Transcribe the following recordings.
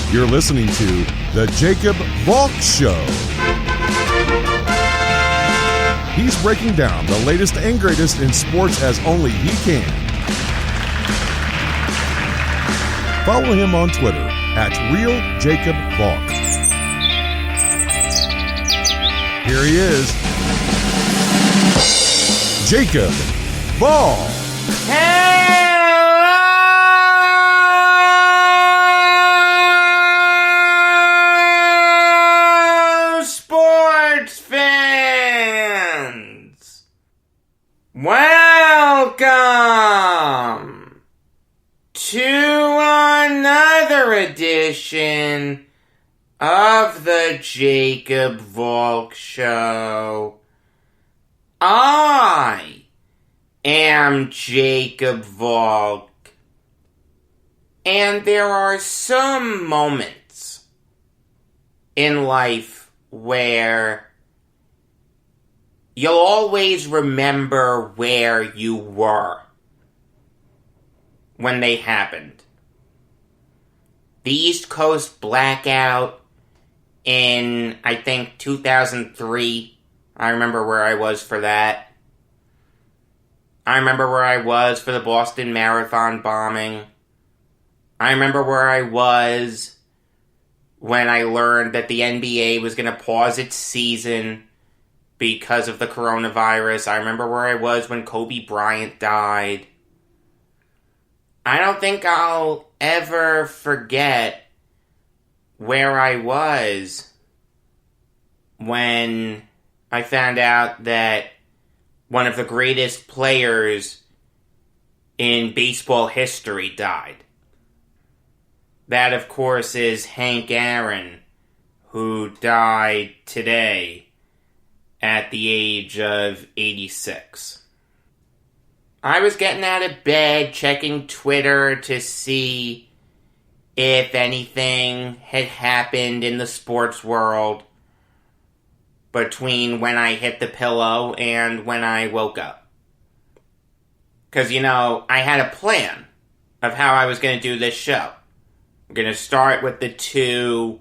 You're listening to The Jacob Valk Show. He's breaking down the latest and greatest in sports as only he can. Follow him on Twitter at RealJacobValk. Here he is, Jacob Valk. Hello, sports fans. Welcome to another edition of the Jacob Valk Show. I am Jacob Valk, and there are some moments in life where you'll always remember where you were when they happened. The East Coast blackout in, I think, 2003. I remember where I was for that. I remember where I was for the Boston Marathon bombing. I remember where I was when I learned that the NBA was going to pause its season because of the coronavirus. I remember where I was when Kobe Bryant died. I don't think I'll ever forget where I was when I found out that one of the greatest players in baseball history died. That, of course, is Hank Aaron, who died today at the age of 86. I was getting out of bed, checking Twitter to see if anything had happened in the sports world between when I hit the pillow and when I woke up. Because, I had a plan of how I was going to do this show. I'm going to start with the 2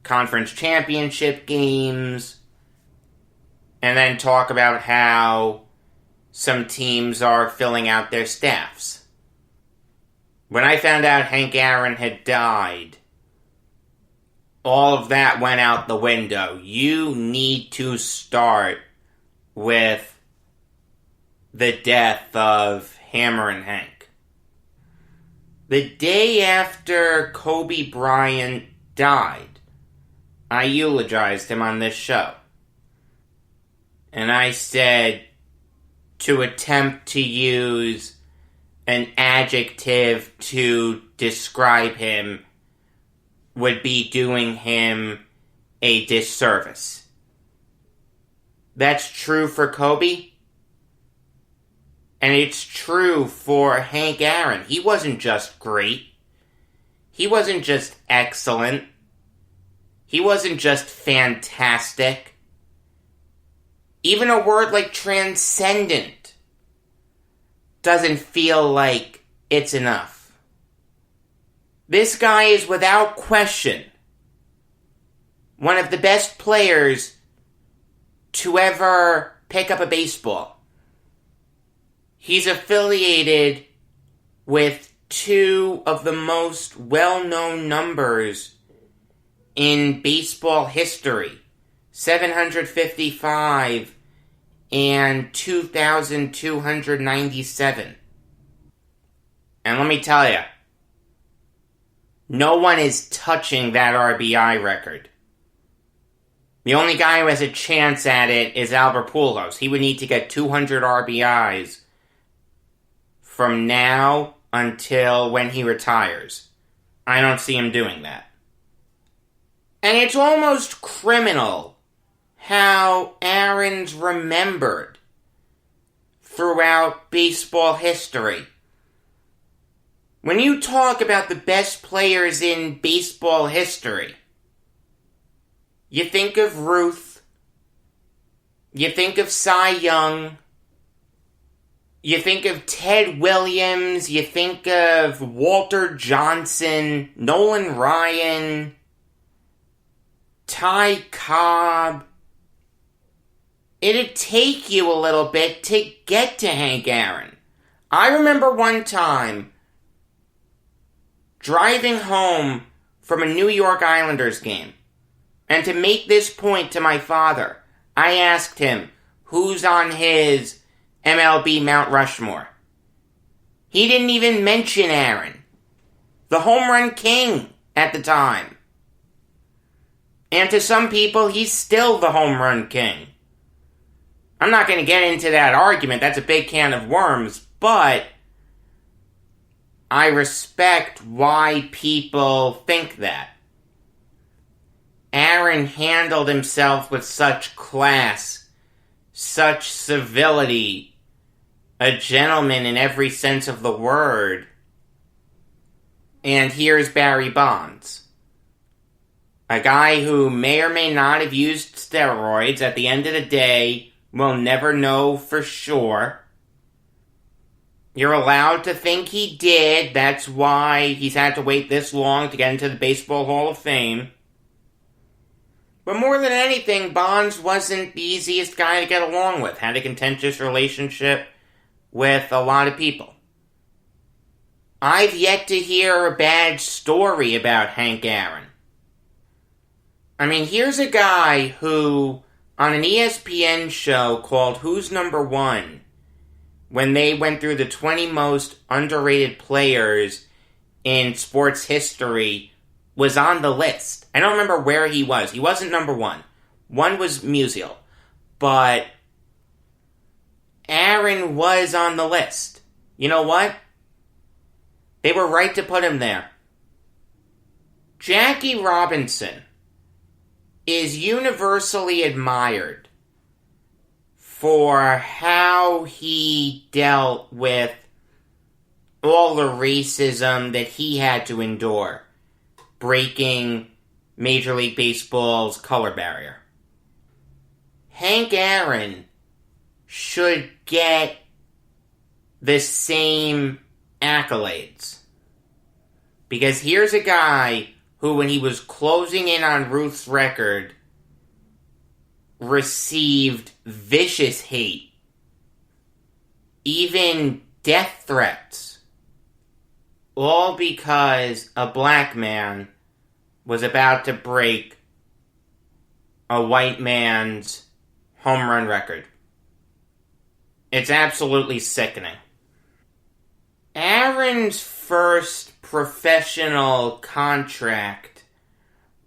conference championship games, and then talk about how some teams are filling out their staffs. When I found out Hank Aaron had died, all of that went out the window. You need to start with the death of Hammer and Hank. The day after Kobe Bryant died, I eulogized him on this show. And I said to attempt to use an adjective to describe him would be doing him a disservice. That's true for Kobe, and it's true for Hank Aaron. He wasn't just great. He wasn't just excellent. He wasn't just fantastic. Even a word like transcendent doesn't feel like it's enough. This guy is without question one of the best players to ever pick up a baseball. He's affiliated with 2 of the most well-known numbers in baseball history, 755 and 2,297. And let me tell you, no one is touching that RBI record. The only guy who has a chance at it is Albert Pujols. He would need to get 200 RBIs from now until when he retires. I don't see him doing that. And it's almost criminal how Aaron's remembered throughout baseball history. When you talk about the best players in baseball history, you think of Ruth, you think of Cy Young, You think of Ted Williams, you think of Walter Johnson, Nolan Ryan, Ty Cobb. It'd take you a little bit to get to Hank Aaron. I remember one time driving home from a New York Islanders game, and to make this point to my father, I asked him who's on his MLB Mount Rushmore. He didn't even mention Aaron, the home run king at the time. And to some people, he's still the home run king. I'm not going to get into that argument. That's a big can of worms. But I respect why people think that. Aaron handled himself with such class, such civility, a gentleman in every sense of the word. And here's Barry Bonds. A guy who may or may not have used steroids. At the end of the day, we'll never know for sure. You're allowed to think he did. That's why he's had to wait this long to get into the Baseball Hall of Fame. But more than anything, Bonds wasn't the easiest guy to get along with. Had a contentious relationship with a lot of people. I've yet to hear a bad story about Hank Aaron. I mean, here's a guy who, on an ESPN show called Who's Number One, when they went through the 20 most underrated players in sports history, was on the list. I don't remember where he was. He wasn't number one. One was Musial. But Aaron was on the list. You know what? They were right to put him there. Jackie Robinson is universally admired for how he dealt with all the racism that he had to endure, breaking Major League Baseball's color barrier. Hank Aaron should get the same accolades. Because here's a guy who, when he was closing in on Ruth's record, received vicious hate, even death threats, all because a black man was about to break a white man's home run record. It's absolutely sickening. Aaron's first professional contract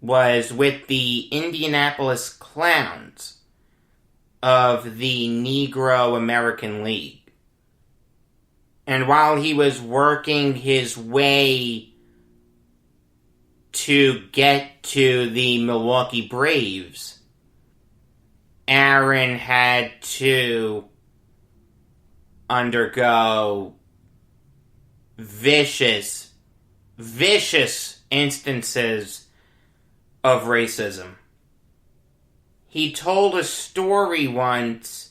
was with the Indianapolis Clowns of the Negro American League. And while he was working his way to get to the Milwaukee Braves, Aaron had to undergo vicious instances of racism. He told a story once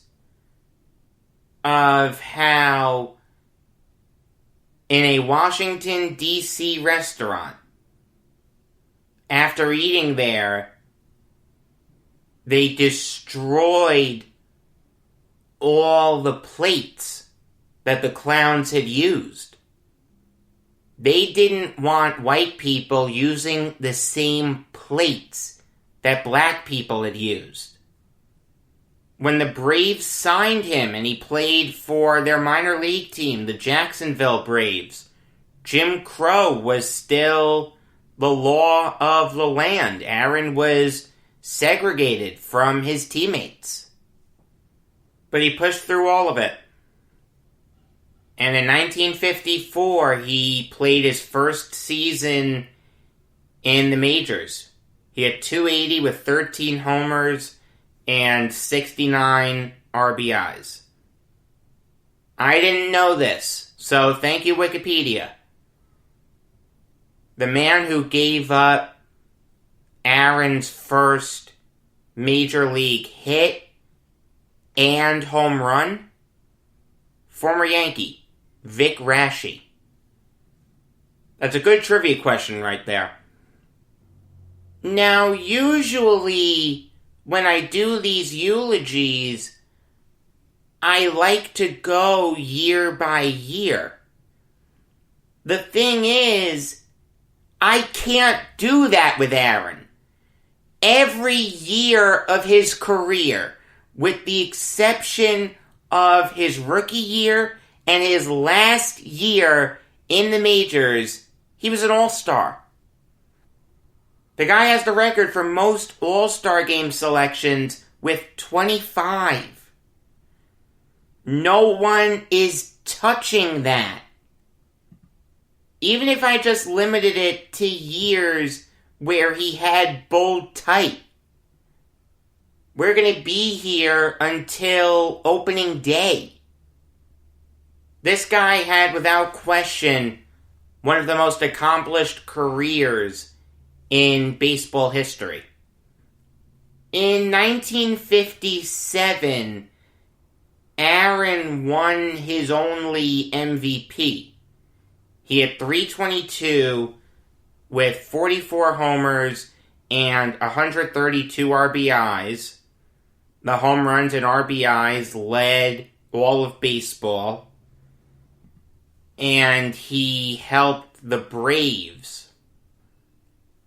of how in a Washington, D.C. restaurant, after eating there, they destroyed all the plates that the clowns had used. They didn't want white people using the same plates that black people had used. When the Braves signed him and he played for their minor league team, the Jacksonville Braves, Jim Crow was still the law of the land. Aaron was segregated from his teammates. But he pushed through all of it. And in 1954, he played his first season in the majors. He had .280 with 13 homers and 69 RBIs. I didn't know this, so thank you, Wikipedia. The man who gave up Aaron's first major league hit and home run former Yankee, Vic Raschi. That's a good trivia question right there. Now, usually, when I do these eulogies, I like to go year by year. The thing is, I can't do that with Aaron. Every year of his career, with the exception of his rookie year and his last year in the majors, he was an all-star. The guy has the record for most all-star game selections with 25. No one is touching that. Even if I just limited it to years where he had bold type, we're going to be here until opening day. This guy had, without question, one of the most accomplished careers in baseball history. In 1957, Aaron won his only MVP. He hit .322 with 44 homers and 132 RBIs. The home runs and RBIs led all of baseball. And he helped the Braves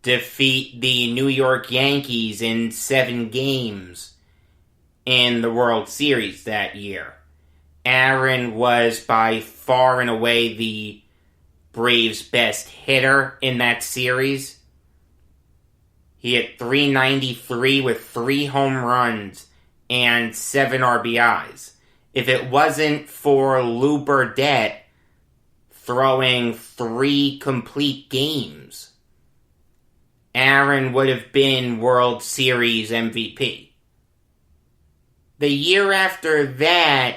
defeat the New York Yankees in 7 games in the World Series that year. Aaron was by far and away the Braves' best hitter in that series. He hit .393 with 3 home runs and 7 RBIs. If it wasn't for Lou Burdette throwing 3 complete games, Aaron would have been World Series MVP. The year after that,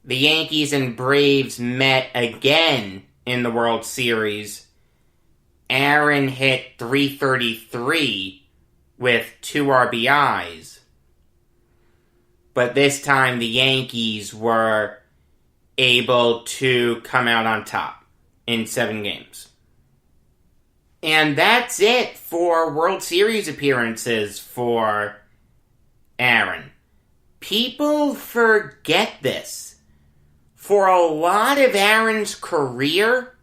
the Yankees and Braves met again in the World Series. Aaron hit .333 with 2 RBIs. But this time the Yankees were able to come out on top in 7 games. And that's it for World Series appearances for Aaron. People forget this. For a lot of Aaron's career,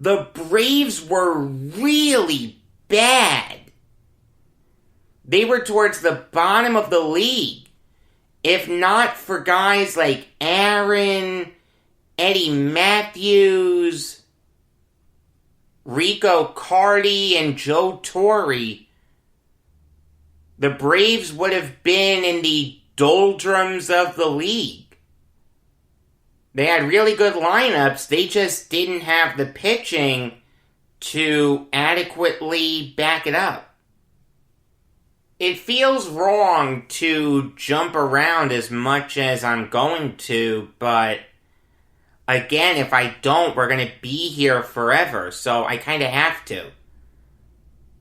the Braves were really bad. They were towards the bottom of the league. If not for guys like Aaron, Eddie Matthews, Rico Carty, and Joe Torre, the Braves would have been in the doldrums of the league. They had really good lineups, they just didn't have the pitching to adequately back it up. It feels wrong to jump around as much as I'm going to, but again, if I don't, we're going to be here forever, so I kind of have to.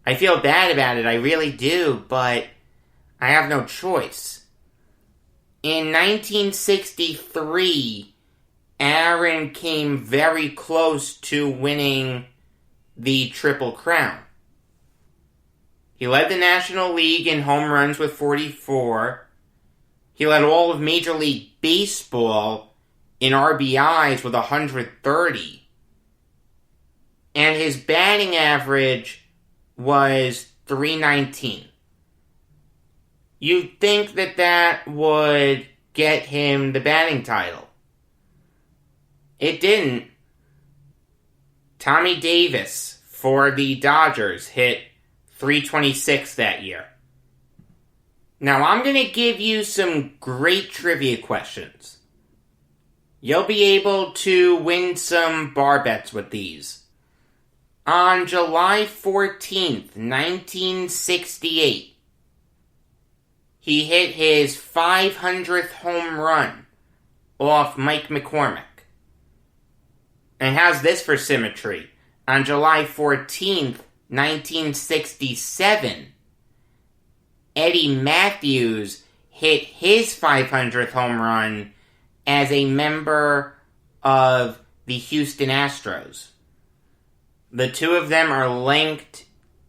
I feel bad about it, I really do, but I have no choice. In 1963, Aaron came very close to winning the Triple Crown. He led the National League in home runs with 44. He led all of Major League Baseball in RBIs with 130. And his batting average was .319. You'd think that would get him the batting title. It didn't. Tommy Davis for the Dodgers hit .326 that year. Now I'm going to give you some great trivia questions. You'll be able to win some bar bets with these. On July 14th, 1968, he hit his 500th home run off Mike McCormick. And how's this for symmetry? On July 14th, 1967, Eddie Matthews hit his 500th home run as a member of the Houston Astros. The two of them are linked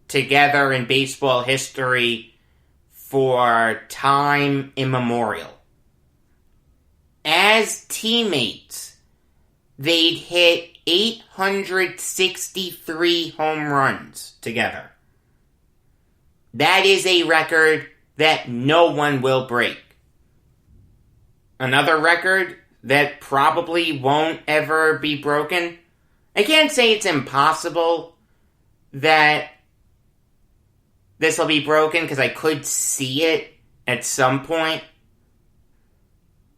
together in baseball history for time immemorial. As teammates, they'd hit 863 home runs together. That is a record that no one will break. Another record that probably won't ever be broken. I can't say it's impossible that this will be broken, because I could see it at some point,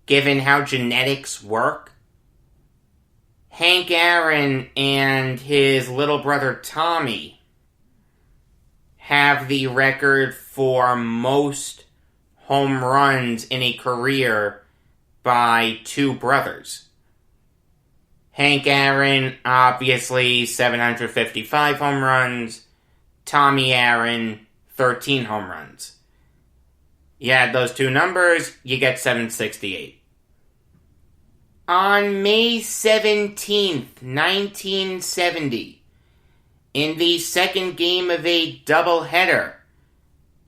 given how genetics work. Hank Aaron and his little brother Tommy have the record for most home runs in a career by two brothers. Hank Aaron, obviously, 755 home runs. Tommy Aaron, 13 home runs. You add those two numbers, you get 768. On May 17th, 1970, in the second game of a doubleheader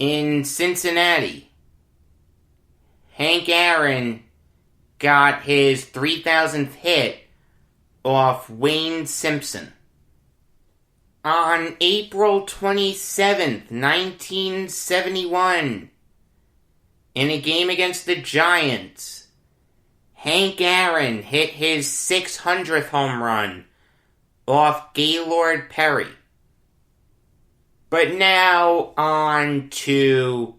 in Cincinnati, Hank Aaron got his 3,000th hit off Wayne Simpson. On April 27th, 1971, in a game against the Giants, Hank Aaron hit his 600th home run off Gaylord Perry. But now on to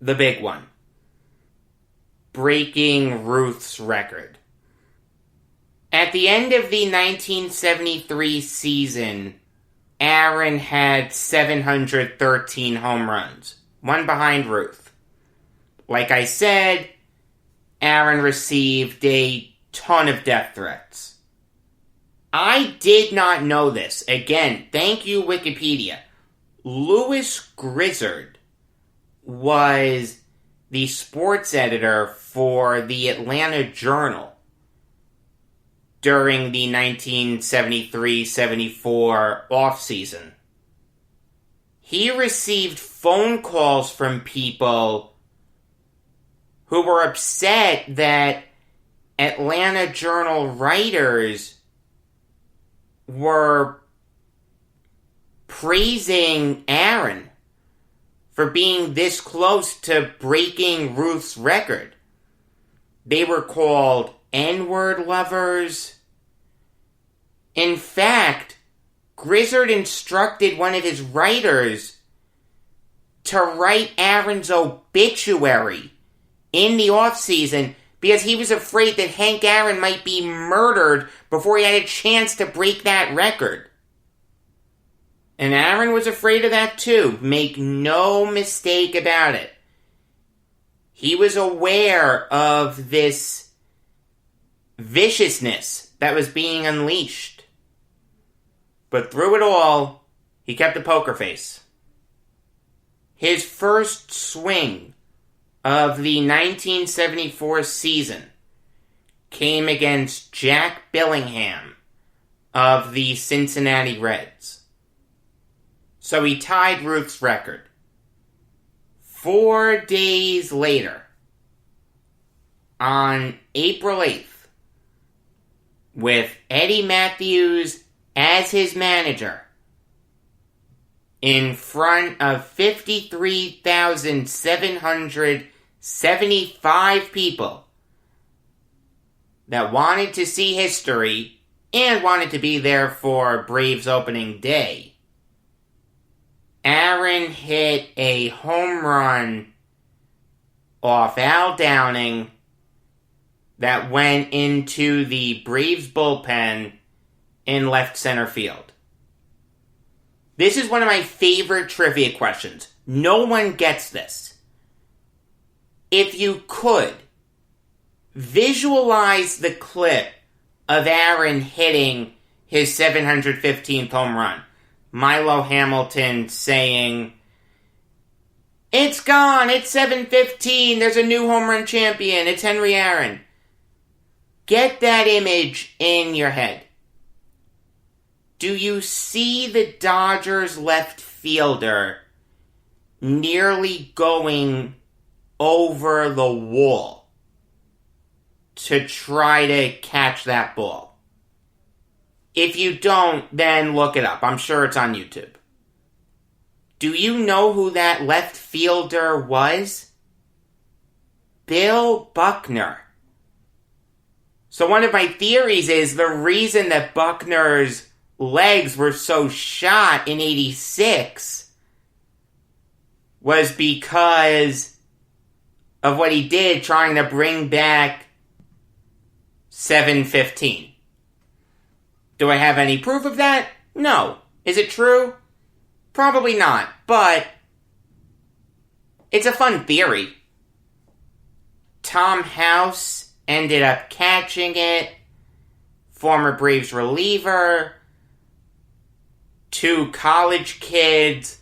the big one. Breaking Ruth's record. At the end of the 1973 season, Aaron had 713 home runs, one behind Ruth. Like I said, Aaron received a ton of death threats. I did not know this. Again, thank you, Wikipedia. Louis Grizzard was the sports editor for the Atlanta Journal during the 1973-74 offseason. He received phone calls from people who were upset that Atlanta Journal writers were praising Aaron for being this close to breaking Ruth's record. They were called N-word lovers. In fact, Grizzard instructed one of his writers to write Aaron's obituary in the offseason because he was afraid that Hank Aaron might be murdered before he had a chance to break that record. And Aaron was afraid of that too. Make no mistake about it. He was aware of this viciousness that was being unleashed. But through it all, he kept a poker face. His first swing of the 1974 season came against Jack Billingham of the Cincinnati Reds. So he tied Ruth's record. 4 days later, on April 8th, with Eddie Matthews as his manager, in front of 53,775 people that wanted to see history and wanted to be there for Braves opening day, Aaron hit a home run off Al Downing that went into the Braves bullpen in left center field. This is one of my favorite trivia questions. No one gets this. If you could, visualize the clip of Aaron hitting his 715th home run. Milo Hamilton saying, "It's gone, it's 7:15, there's a new home run champion, it's Henry Aaron." Get that image in your head. Do you see the Dodgers left fielder nearly going over the wall to try to catch that ball? If you don't, then look it up. I'm sure it's on YouTube. Do you know who that left fielder was? Bill Buckner. So one of my theories is the reason that Buckner's legs were so shot in 86 was because of what he did trying to bring back 715. Do I have any proof of that? No. Is it true? Probably not, but it's a fun theory. Tom House ended up catching it. Former Braves reliever. 2 college kids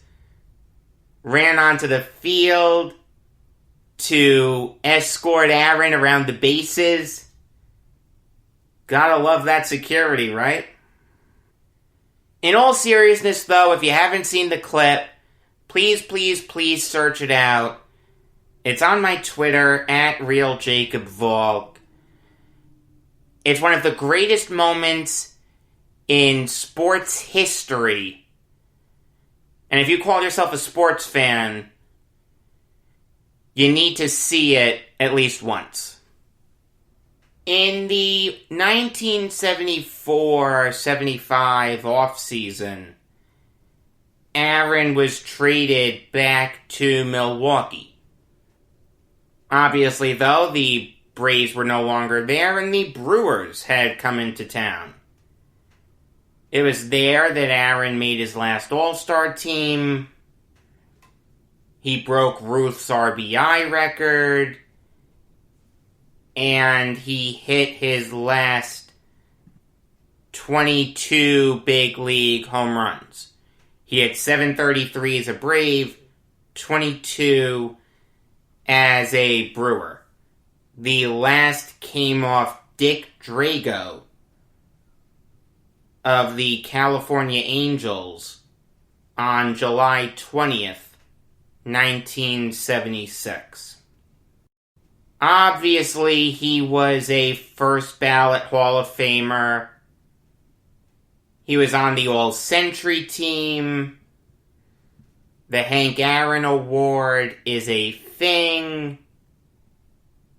ran onto the field to escort Aaron around the bases. Gotta love that security, right? In all seriousness, though, if you haven't seen the clip, please search it out. It's on my Twitter, @RealJacobValk. It's one of the greatest moments in sports history. And if you call yourself a sports fan, you need to see it at least once. In the 1974-75 offseason, Aaron was traded back to Milwaukee. Obviously, though, the Braves were no longer there and the Brewers had come into town. It was there that Aaron made his last All-Star team. He broke Ruth's RBI record. And he hit his last 22 big league home runs. He hit 733 as a Brave, 22 as a Brewer. The last came off Dick Drago of the California Angels on July 20th, 1976. Obviously, he was a first ballot Hall of Famer. He was on the All-Century team. The Hank Aaron Award is a thing.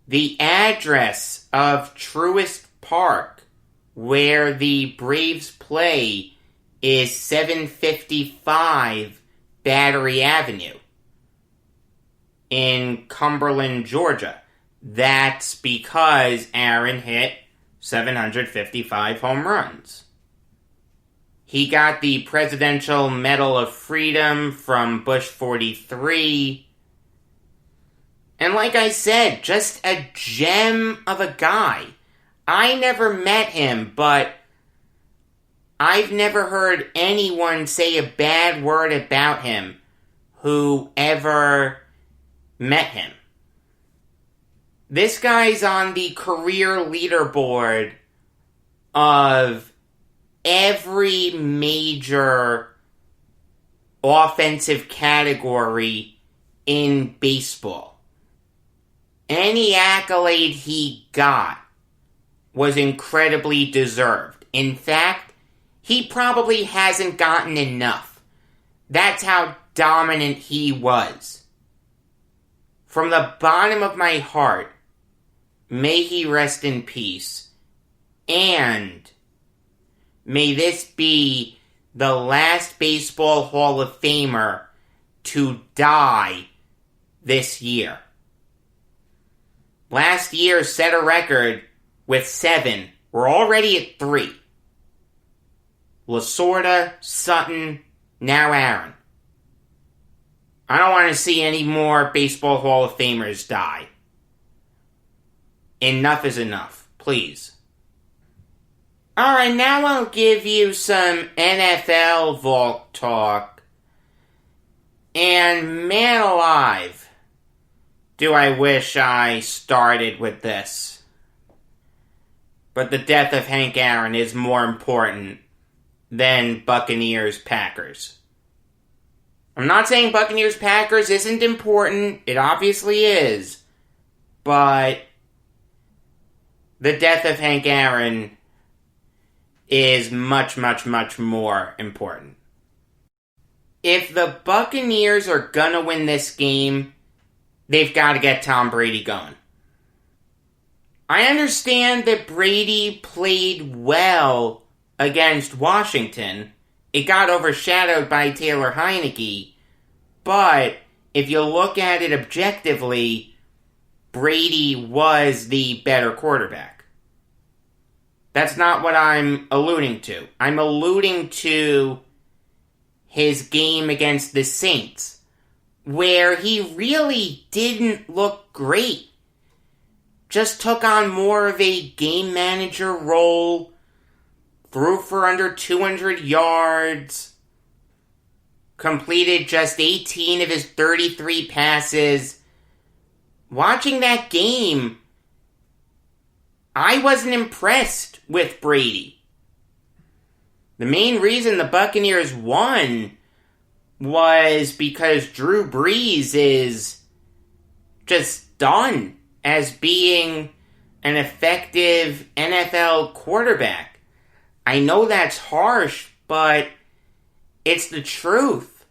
The address of Truist Park, where the Braves play, is 755 Battery Avenue in Cumberland, Georgia. That's because Aaron hit 755 home runs. He got the Presidential Medal of Freedom from Bush 43. And like I said, just a gem of a guy. I never met him, but I've never heard anyone say a bad word about him who ever met him. This guy's on the career leaderboard of every major offensive category in baseball. Any accolade he got was incredibly deserved. In fact, he probably hasn't gotten enough. That's how dominant he was. From the bottom of my heart, may he rest in peace, and may this be the last Baseball Hall of Famer to die this year. Last year set a record with 7. We're already at 3. Lasorda, Sutton, now Aaron. I don't want to see any more Baseball Hall of Famers die. Enough is enough, please. Alright, now I'll give you some NFL Valk talk. And man alive, do I wish I started with this. but the death of Hank Aaron is more important than Buccaneers-Packers. I'm not saying Buccaneers-Packers isn't important. It obviously is. But the death of Hank Aaron is much, much, much more important. If the Buccaneers are gonna win this game, they've got to get Tom Brady going. I understand that Brady played well against Washington. It got overshadowed by Taylor Heineke. But if you look at it objectively, Brady was the better quarterback. That's not what I'm alluding to. I'm alluding to his game against the Saints, where he really didn't look great. Just took on more of a game manager role, threw for under 200 yards, completed just 18 of his 33 passes. Watching that game, I wasn't impressed with Brady. The main reason the Buccaneers won was because Drew Brees is just done as being an effective NFL quarterback. I know that's harsh, but it's the truth.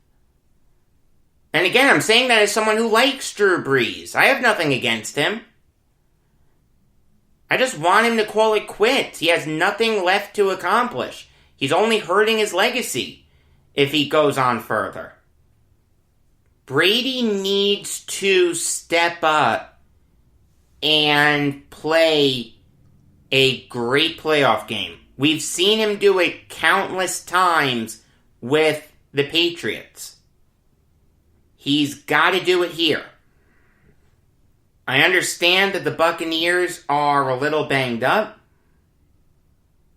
And again, I'm saying that as someone who likes Drew Brees. I have nothing against him. I just want him to call it quits. He has nothing left to accomplish. He's only hurting his legacy if he goes on further. Brady needs to step up and play a great playoff game. We've seen him do it countless times with the Patriots. He's got to do it here. I understand that the Buccaneers are a little banged up.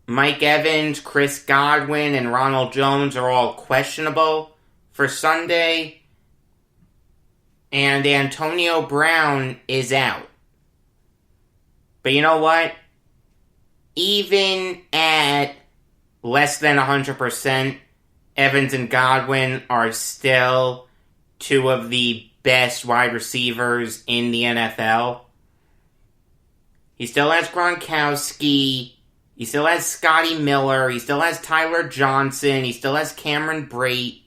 Mike Evans, Chris Godwin, and Ronald Jones are all questionable for Sunday. And Antonio Brown is out. But you know what? Even at less than 100%, Evans and Godwin are still two of the best wide receivers in the NFL. He still has Gronkowski. He still has Scotty Miller. He still has Tyler Johnson. He still has Cameron Brate.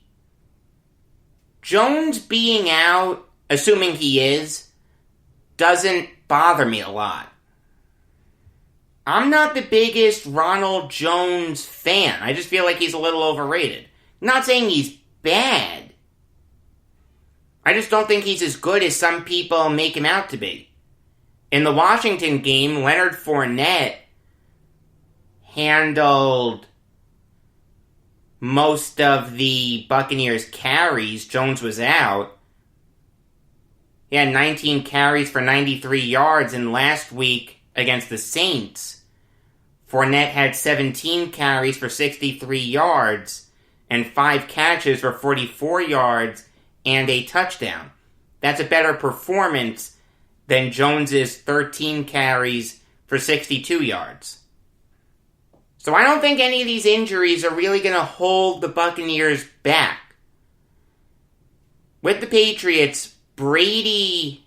Jones being out, assuming he is, doesn't bother me a lot. I'm not the biggest Ronald Jones fan. I just feel like he's a little overrated. I'm not saying he's bad. I just don't think he's as good as some people make him out to be. In the Washington game, Leonard Fournette handled most of the Buccaneers' carries. Jones was out. He had 19 carries for 93 yards, and last week against the Saints, Fournette had 17 carries for 63 yards and 5 catches for 44 yards and a touchdown. That's a better performance than Jones's 13 carries for 62 yards. So I don't think any of these injuries are really going to hold the Buccaneers back. With the Patriots, Brady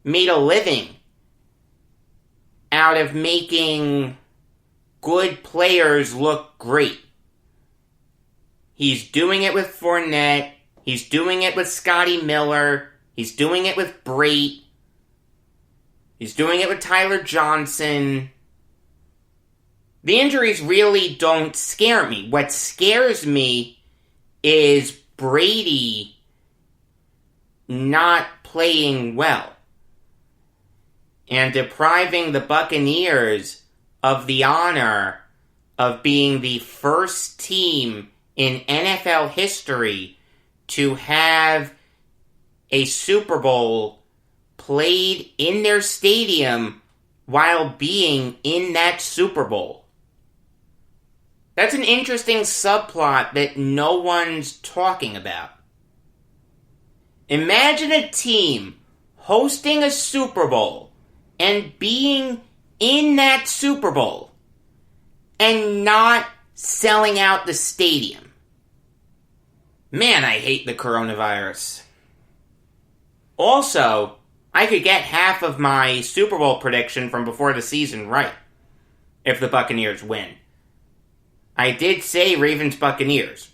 made a living out of making good players look great. He's doing it with Fournette. He's doing it with Scotty Miller. He's doing it with Brate. He's doing it with Tyler Johnson. The injuries really don't scare me. What scares me is Brady not playing well and depriving the Buccaneers of the honor of being the first team in NFL history to have a Super Bowl played in their stadium while being in that Super Bowl. That's an interesting subplot that no one's talking about. Imagine a team hosting a Super Bowl and being in that Super Bowl and not selling out the stadium. Man, I hate the coronavirus. Also, I could get half of my Super Bowl prediction from before the season right if the Buccaneers win. I did say Ravens-Buccaneers.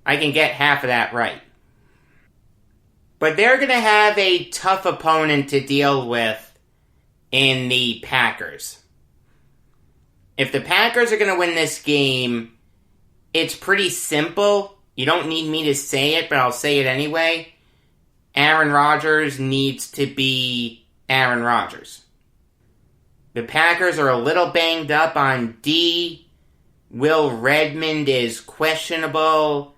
I can get half of that right. But they're going to have a tough opponent to deal with in the Packers. If the Packers are going to win this game, it's pretty simple. You don't need me to say it, but I'll say it anyway. Aaron Rodgers needs to be Aaron Rodgers. The Packers are a little banged up on D. Will Redmond is questionable,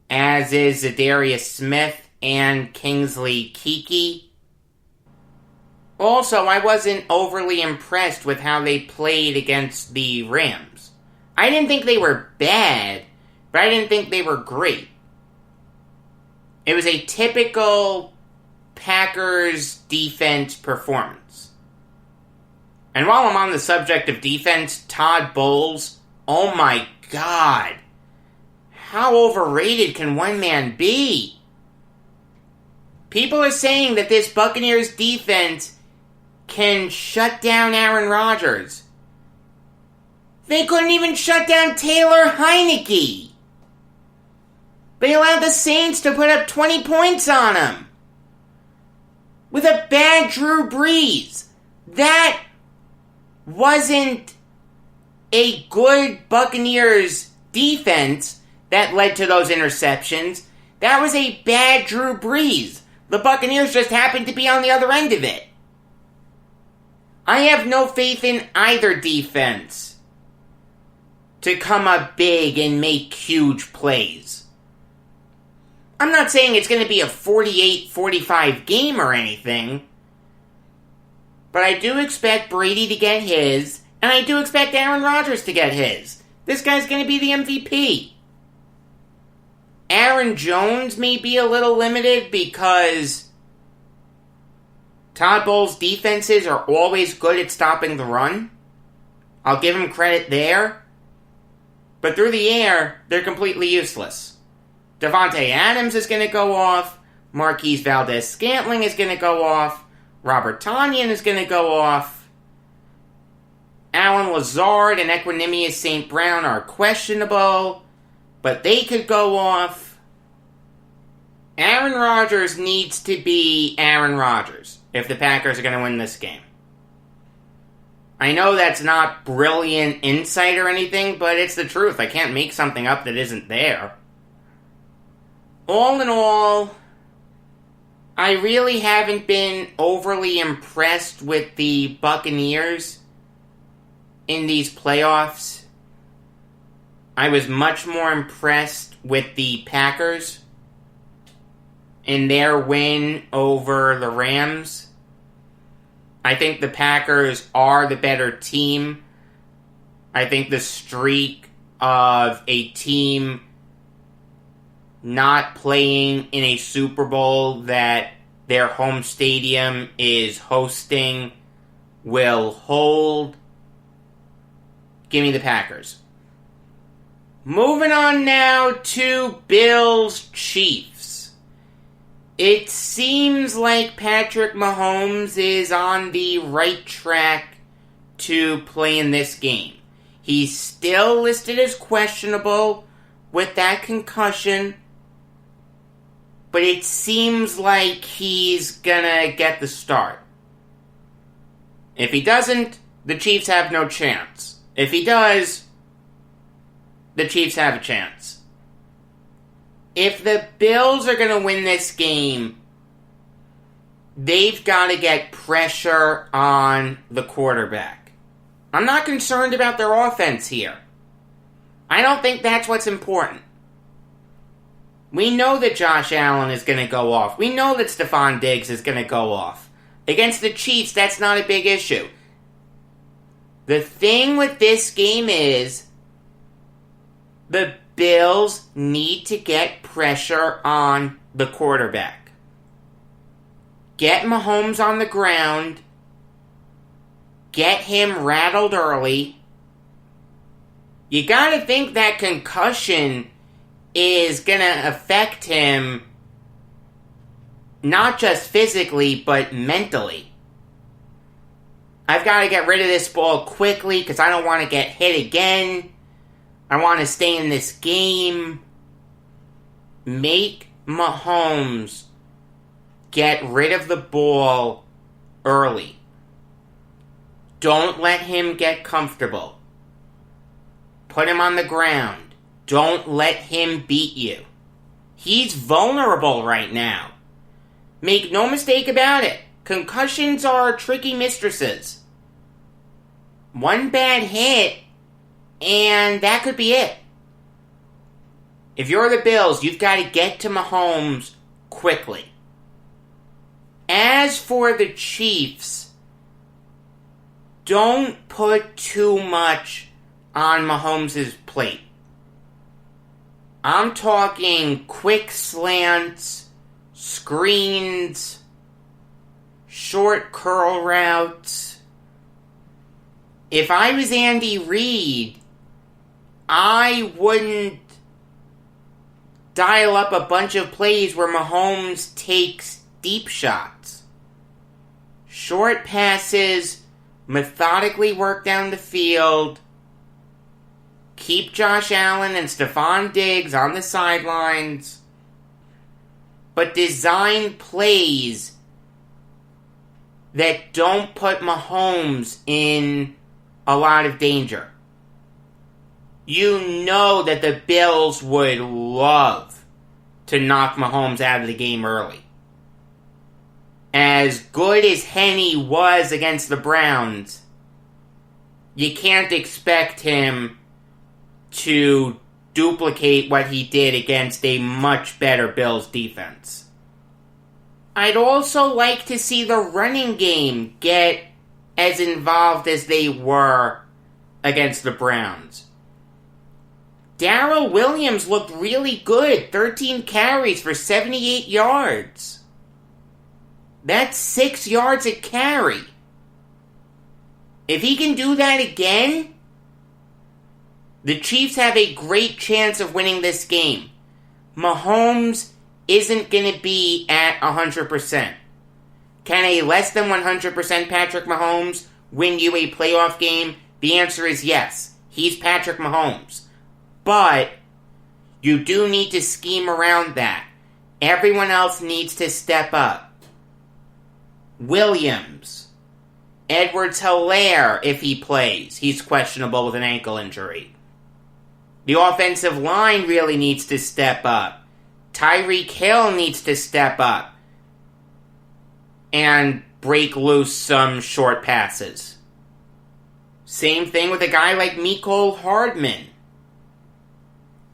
as is Zadarius Smith and Kingsley Keke. Also, I wasn't overly impressed with how they played against the Rams. I didn't think they were bad, but I didn't think they were great. It was a typical Packers defense performance. And while I'm on the subject of defense, Todd Bowles, oh my God, how overrated can one man be? People are saying that this Buccaneers defense can shut down Aaron Rodgers. They couldn't even shut down Taylor Heineke. They allowed the Saints to put up 20 points on him. With a bad Drew Brees. That wasn't a good Buccaneers defense that led to those interceptions. That was a bad Drew Brees. The Buccaneers just happened to be on the other end of it. I have no faith in either defense to come up big and make huge plays. I'm not saying it's going to be a 48-45 game or anything, but I do expect Brady to get his, and I do expect Aaron Rodgers to get his. This guy's going to be the MVP. Aaron Jones may be a little limited because Todd Bowles' defenses are always good at stopping the run. I'll give him credit there. But through the air, they're completely useless. Devontae Adams is going to go off. Marquise Valdez-Scantling is going to go off. Robert Tonyan is going to go off. Alan Lazard and Equanimous St. Brown are questionable, but they could go off. Aaron Rodgers needs to be Aaron Rodgers if the Packers are going to win this game. I know that's not brilliant insight or anything, but it's the truth. I can't make something up that isn't there. All in all, I really haven't been overly impressed with the Buccaneers in these playoffs. I was much more impressed with the Packers in their win over the Rams. I think the Packers are the better team. I think the streak of a team not playing in a Super Bowl that their home stadium is hosting will hold. Give me the Packers. Moving on now to Bills-Chiefs. It seems like Patrick Mahomes is on the right track to play in this game. He's still listed as questionable with that concussion, but it seems like he's gonna get the start. If he doesn't, the Chiefs have no chance. If he does, the Chiefs have a chance. If the Bills are gonna win this game, they've got to get pressure on the quarterback. I'm not concerned about their offense here. I don't think that's what's important. We know that Josh Allen is going to go off. We know that Stephon Diggs is going to go off. Against the Chiefs, that's not a big issue. The thing with this game is the Bills need to get pressure on the quarterback. Get Mahomes on the ground get him rattled early. You gotta think that concussion is gonna affect him not just physically, but mentally. I've got to get rid of this ball quickly because I don't want to get hit again. I want to stay in this game. Make Mahomes get rid of the ball early. Don't let him get comfortable. Put him on the ground. Don't let him beat you. He's vulnerable right now. Make no mistake about it. Concussions are tricky mistresses. One bad hit, and that could be it. If you're the Bills, you've got to get to Mahomes quickly. As for the Chiefs, don't put too much on Mahomes' plate. I'm talking quick slants, screens, short curl routes. If I was Andy Reid, I wouldn't dial up a bunch of plays where Mahomes takes deep shots. Short passes, methodically work down the field, keep Josh Allen and Stephon Diggs on the sidelines, but design plays that don't put Mahomes in a lot of danger. You know that the Bills would love to knock Mahomes out of the game early. As good as Henne was against the Browns, you can't expect him to duplicate what he did against a much better Bills defense. I'd also like to see the running game get as involved as they were against the Browns. Darrell Williams looked really good. 13 carries for 78 yards. That's 6 yards a carry. If he can do that again, the Chiefs have a great chance of winning this game. Mahomes isn't going to be at 100%. Can a less than 100% Patrick Mahomes win you a playoff game? The answer is yes. He's Patrick Mahomes. But you do need to scheme around that. Everyone else needs to step up. Williams. Edwards-Helaire, if he plays. He's questionable with an ankle injury. The offensive line really needs to step up. Tyreek Hill needs to step up and break loose some short passes. Same thing with a guy like Mecole Hardman.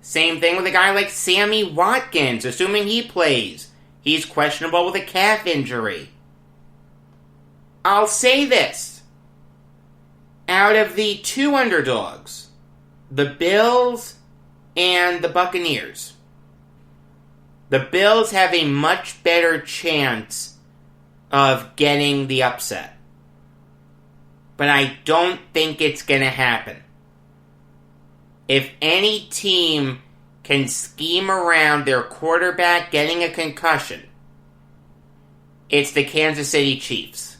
Same thing with a guy like Sammy Watkins, assuming he plays. He's questionable with a calf injury. I'll say this. Out of the two underdogs, the Bills and the Buccaneers, the Bills have a much better chance of getting the upset. But I don't think it's going to happen. If any team can scheme around their quarterback getting a concussion, it's the Kansas City Chiefs.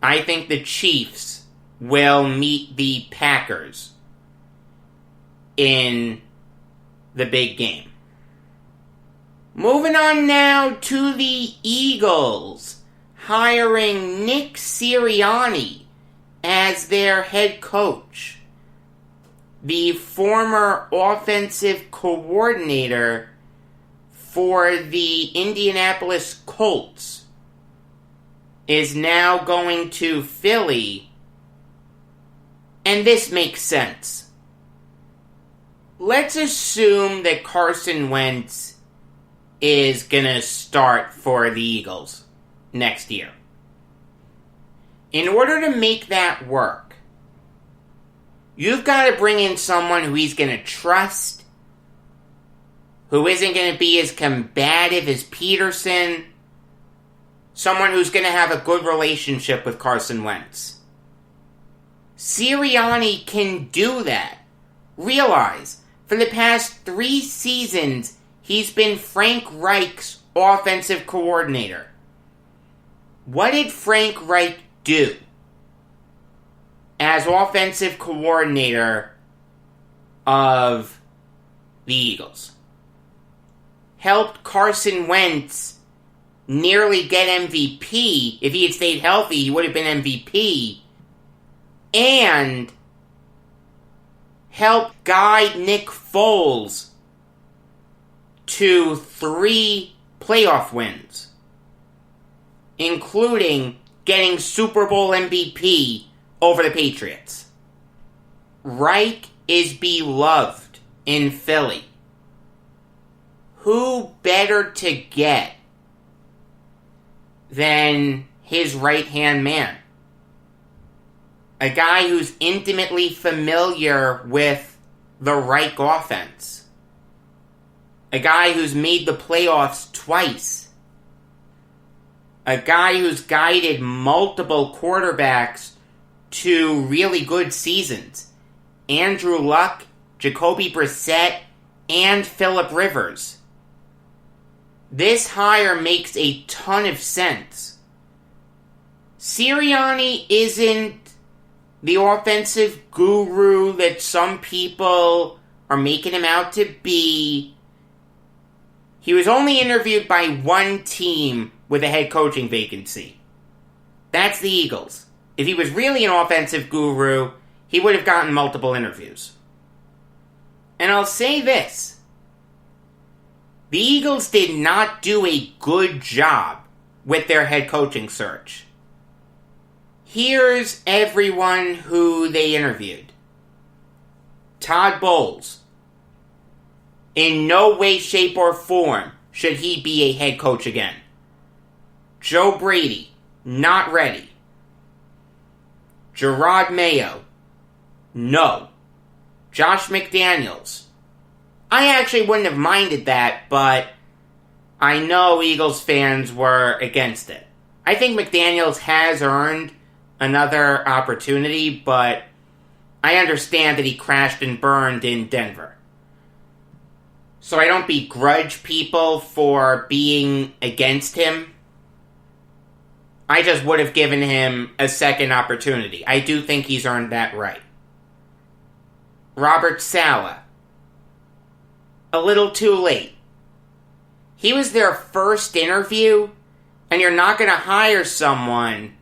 I think the Chiefs will meet the Packers in the big game. Moving on now to the Eagles, hiring Nick Sirianni as their head coach. The former offensive coordinator for the Indianapolis Colts is now going to Philly, and this makes sense. Let's assume that Carson Wentz is going to start for the Eagles next year. In order to make that work, you've got to bring in someone who he's going to trust, who isn't going to be as combative as Peterson, someone who's going to have a good relationship with Carson Wentz. Sirianni can do that. Realize, for the past 3 seasons, he's been Frank Reich's offensive coordinator. What did Frank Reich do as offensive coordinator of the Eagles? Helped Carson Wentz nearly get MVP. If he had stayed healthy, he would have been MVP. And helped guide Nick Foles to 3 playoff wins, including getting Super Bowl MVP over the Patriots. Reich is beloved in Philly. Who better to get than his right-hand man? A guy who's intimately familiar with the Reich offense. A guy who's made the playoffs twice. A guy who's guided multiple quarterbacks to really good seasons. Andrew Luck, Jacoby Brissett, and Phillip Rivers. This hire makes a ton of sense. Sirianni isn't the offensive guru that some people are making him out to be. He was only interviewed by one team with a head coaching vacancy. That's the Eagles. If he was really an offensive guru, he would have gotten multiple interviews. And I'll say this. The Eagles did not do a good job with their head coaching search. Here's everyone who they interviewed. Todd Bowles. In no way, shape, or form should he be a head coach again. Joe Brady. Not ready. Gerard Mayo. No. Josh McDaniels. I actually wouldn't have minded that, but I know Eagles fans were against it. I think McDaniels has earned another opportunity, but I understand that he crashed and burned in Denver. So I don't begrudge people for being against him. I just would have given him a second opportunity. I do think he's earned that right. Robert Saleh. A little too late. He was their first interview, and you're not going to hire someone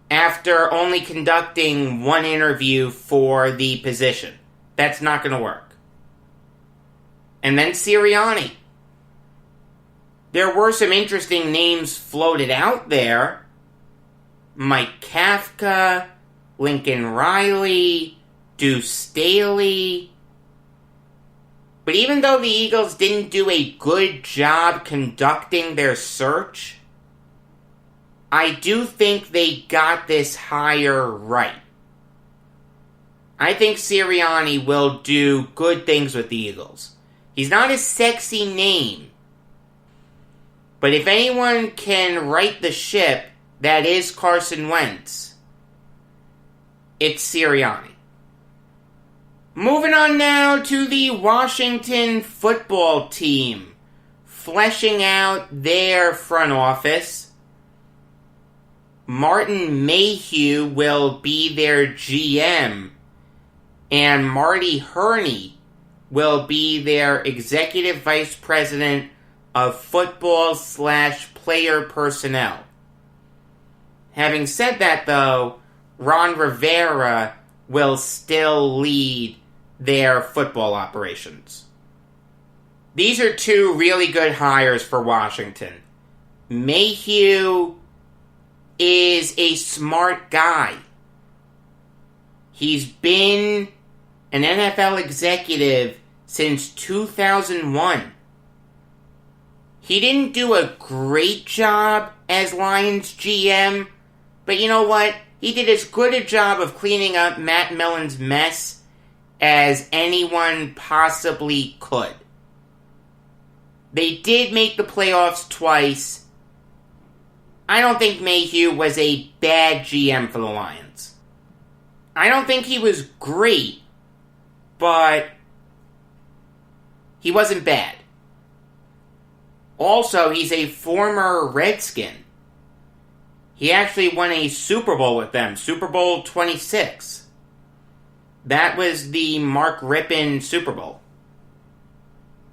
after only conducting one interview for the position. That's not going to work. And then Sirianni. There were some interesting names floated out there. Mike Kafka, Lincoln Riley, Deuce Staley. But even though the Eagles didn't do a good job conducting their search, I do think they got this hire right. I think Sirianni will do good things with the Eagles. He's not a sexy name. But if anyone can right the ship, that is Carson Wentz, it's Sirianni. Moving on now to the Washington football team, fleshing out their front office. Martin Mayhew will be their GM, and Marty Herney will be their Executive Vice President of Football/Player Personnel. Having said that, though, Ron Rivera will still lead their football operations. These are 2 really good hires for Washington. Mayhew is a smart guy. He's been an NFL executive since 2001. He didn't do a great job as Lions GM, but you know what? He did as good a job of cleaning up Matt Millen's mess as anyone possibly could. They did make the playoffs twice. I don't think Mayhew was a bad GM for the Lions. I don't think he was great, but he wasn't bad. Also, he's a former Redskin. He actually won a Super Bowl with them, Super Bowl 26. That was the Mark Rippon Super Bowl.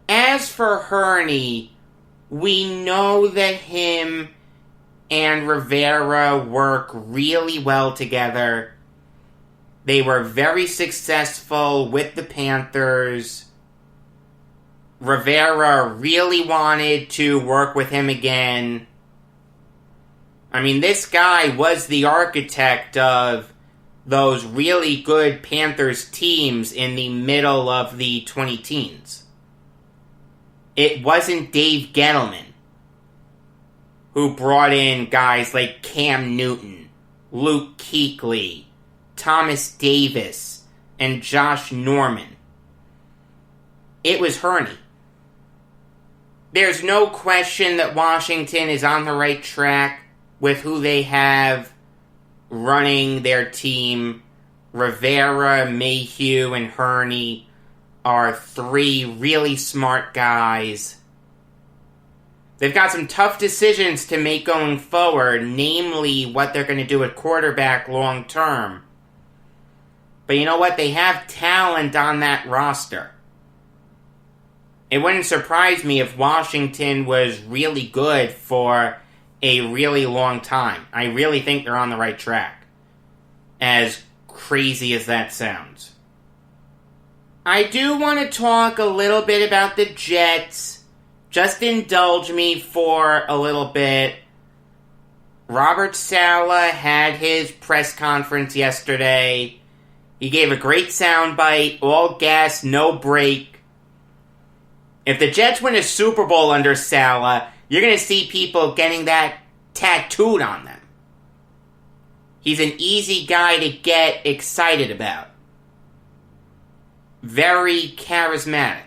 As for Hurney, we know that him and Rivera work really well together. They were very successful with the Panthers. Rivera really wanted to work with him again. I mean, this guy was the architect of those really good Panthers teams in the middle of the 2010s. It wasn't Dave Gettleman who brought in guys like Cam Newton, Luke Kuechly, Thomas Davis, and Josh Norman. It was Hurney. There's no question that Washington is on the right track with who they have running their team. Rivera, Mayhew, and Hurney are three really smart guys. They've got some tough decisions to make going forward, namely what they're going to do at quarterback long term. But you know what? They have talent on that roster. It wouldn't surprise me if Washington was really good for a really long time. I really think they're on the right track. As crazy as that sounds. I do want to talk a little bit about the Jets. Just indulge me for a little bit. Robert Saleh had his press conference yesterday. He gave a great soundbite, all gas, no break. If the Jets win a Super Bowl under Saleh, you're going to see people getting that tattooed on them. He's an easy guy to get excited about. Very charismatic.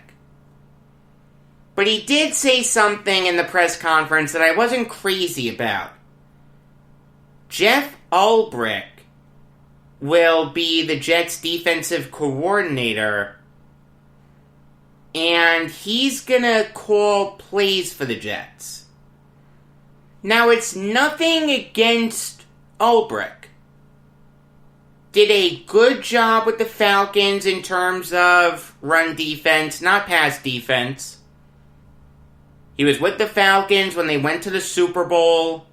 But he did say something in the press conference that I wasn't crazy about. Jeff Ulbrich will be the Jets' defensive coordinator, and he's gonna call plays for the Jets. Now, it's nothing against Ulbrich. Did a good job with the Falcons in terms of run defense, not pass defense. He was with the Falcons when they went to the Super Bowl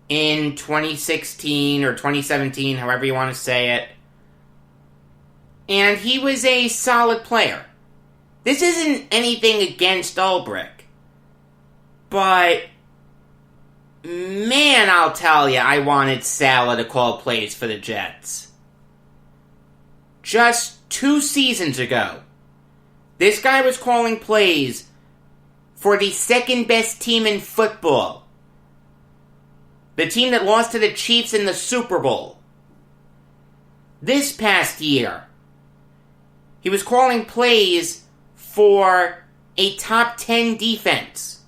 in 2016 or 2017, however you want to say it. And he was a solid player. This isn't anything against Ulbrich. But, man, I'll tell you, I wanted Saleh to call plays for the Jets. Just 2 seasons ago, this guy was calling plays for the second best team in football. The team that lost to the Chiefs in the Super Bowl. This past year, he was calling plays for a top 10 defense.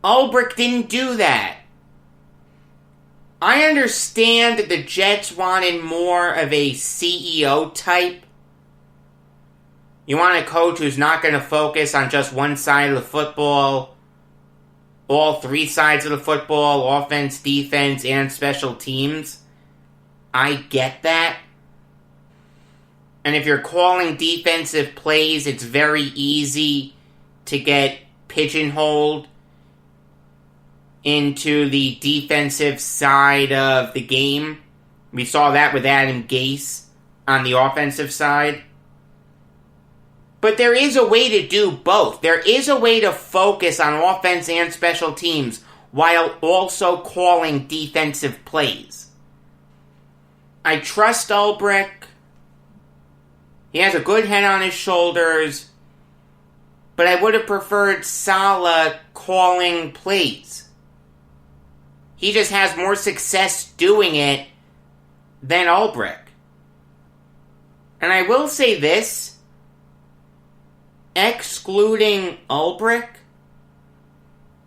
Ulbrich didn't do that. I understand that the Jets wanted more of a CEO type. You want a coach who's not going to focus on just one side of the football, all 3 sides of the football, offense, defense, and special teams. I get that. And if you're calling defensive plays, it's very easy to get pigeonholed into the defensive side of the game. We saw that with Adam Gase on the offensive side. But there is a way to do both. There is a way to focus on offense and special teams while also calling defensive plays. I trust Ulbrich. He has a good head on his shoulders. But I would have preferred Saleh calling plays. He just has more success doing it than Ulbrich. And I will say this. Excluding Ulbrich,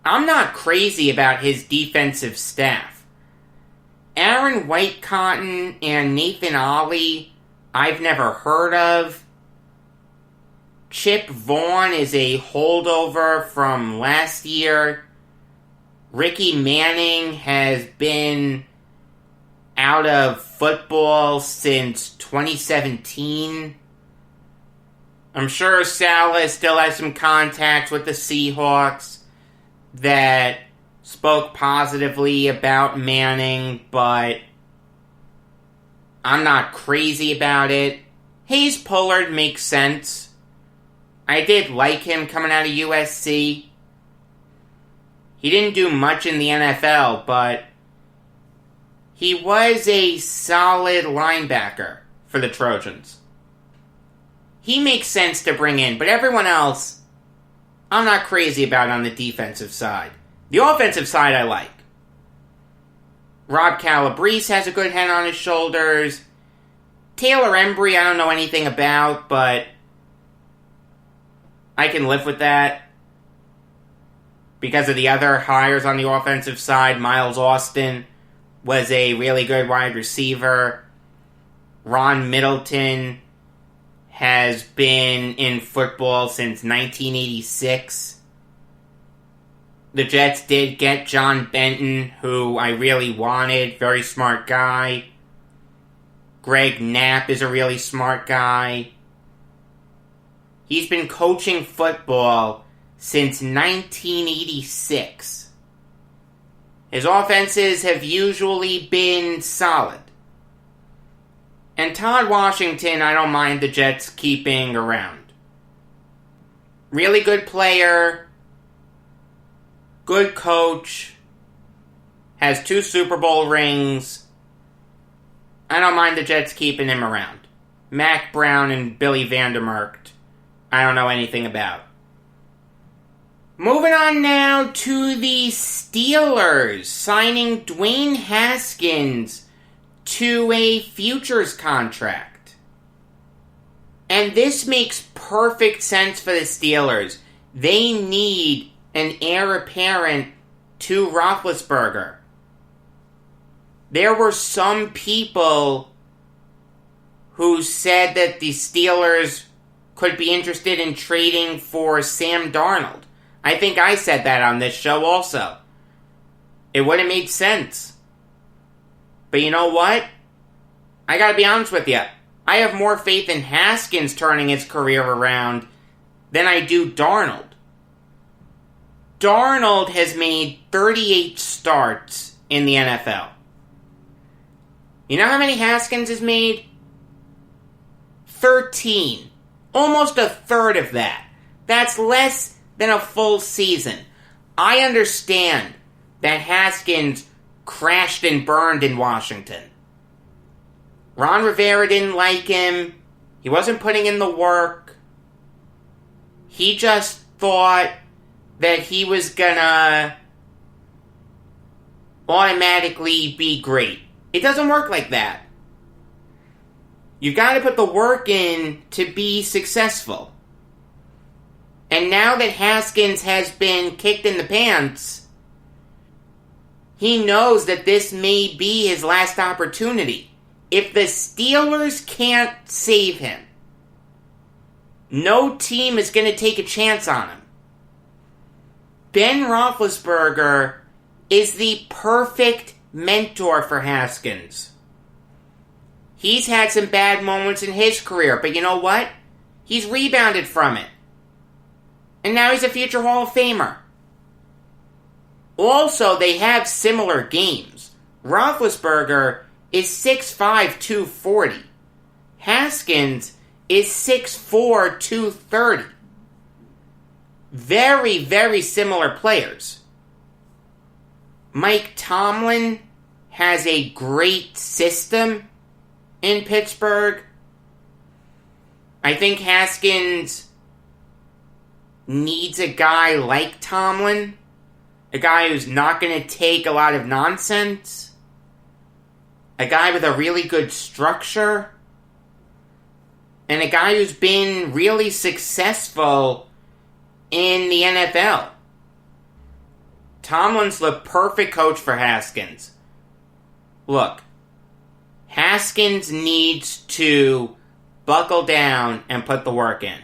I'm not crazy about his defensive staff. Aaron Whitecotton and Nathan Ollie, I've never heard of. Chip Vaughn is a holdover from last year. Ricky Manning has been out of football since 2017. I'm sure Salah still has some contacts with the Seahawks that spoke positively about Manning, but I'm not crazy about it. Hayes Pullard makes sense. I did like him coming out of USC. He didn't do much in the NFL, but he was a solid linebacker for the Trojans. He makes sense to bring in, but everyone else, I'm not crazy about on the defensive side. The offensive side I like. Rob Calabrese has a good head on his shoulders. Taylor Embry I don't know anything about, but I can live with that. Because of the other hires on the offensive side, Miles Austin was a really good wide receiver. Ron Middleton has been in football since 1986. The Jets did get John Benton, who I really wanted. Very smart guy. Greg Knapp is a really smart guy. He's been coaching football since 1986. His offenses have usually been solid. And Todd Washington, I don't mind the Jets keeping around. Really good player. Good coach. Has 2 Super Bowl rings. I don't mind the Jets keeping him around. Mac Brown and Billy Vandermarkt, I don't know anything about. Moving on now to the Steelers, signing Dwayne Haskins to a futures contract. And this makes perfect sense for the Steelers. They need an heir apparent to Roethlisberger. There were some people who said that the Steelers could be interested in trading for Sam Darnold. I think I said that on this show also. It would have made sense. But you know what? I gotta be honest with you. I have more faith in Haskins turning his career around than I do Darnold. Darnold has made 38 starts in the NFL. You know how many Haskins has made? 13. Almost a third of that. That's less than a full season. I understand that Haskins crashed and burned in Washington. Ron Rivera didn't like him. He wasn't putting in the work. He just thought that he was gonna automatically be great. It doesn't work like that. You've got to put the work in to be successful. And now that Haskins has been kicked in the pants, he knows that this may be his last opportunity. If the Steelers can't save him, no team is going to take a chance on him. Ben Roethlisberger is the perfect mentor for Haskins. He's had some bad moments in his career, but you know what? He's rebounded from it. And now he's a future Hall of Famer. Also, they have similar games. Roethlisberger is 6'5", 240. Haskins is 6'4", 230. Very, very similar players. Mike Tomlin has a great system in Pittsburgh. I think Haskins needs a guy like Tomlin. A guy who's not going to take a lot of nonsense. A guy with a really good structure. And a guy who's been really successful in the NFL. Tomlin's the perfect coach for Haskins. look, Haskins needs to buckle down and put the work in.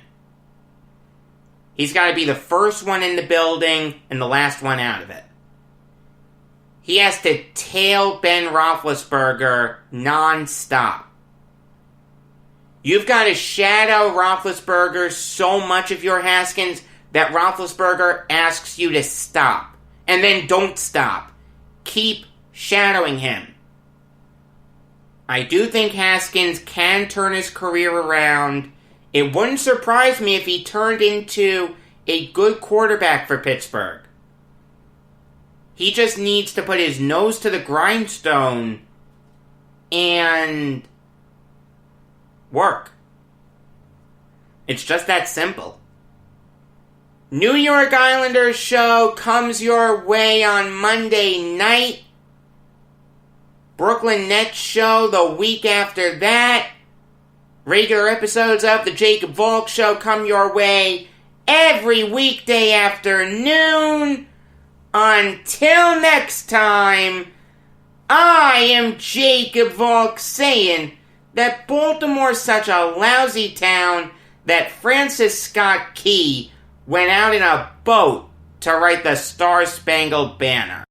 He's got to be the first one in the building and the last one out of it. He has to tail Ben Roethlisberger nonstop. You've got to shadow Roethlisberger so much of your Haskins that Roethlisberger asks you to stop. And then don't stop. Keep shadowing him. I do think Haskins can turn his career around. It wouldn't surprise me if he turned into a good quarterback for Pittsburgh. He just needs to put his nose to the grindstone and work. It's just that simple. New York Islanders show comes your way on Monday night. Brooklyn Nets show the week after that. Regular episodes of the Jacob Valk Show come your way every weekday afternoon. Until next time, I am Jacob Valk saying that Baltimore's such a lousy town that Francis Scott Key went out in a boat to write the Star-Spangled Banner.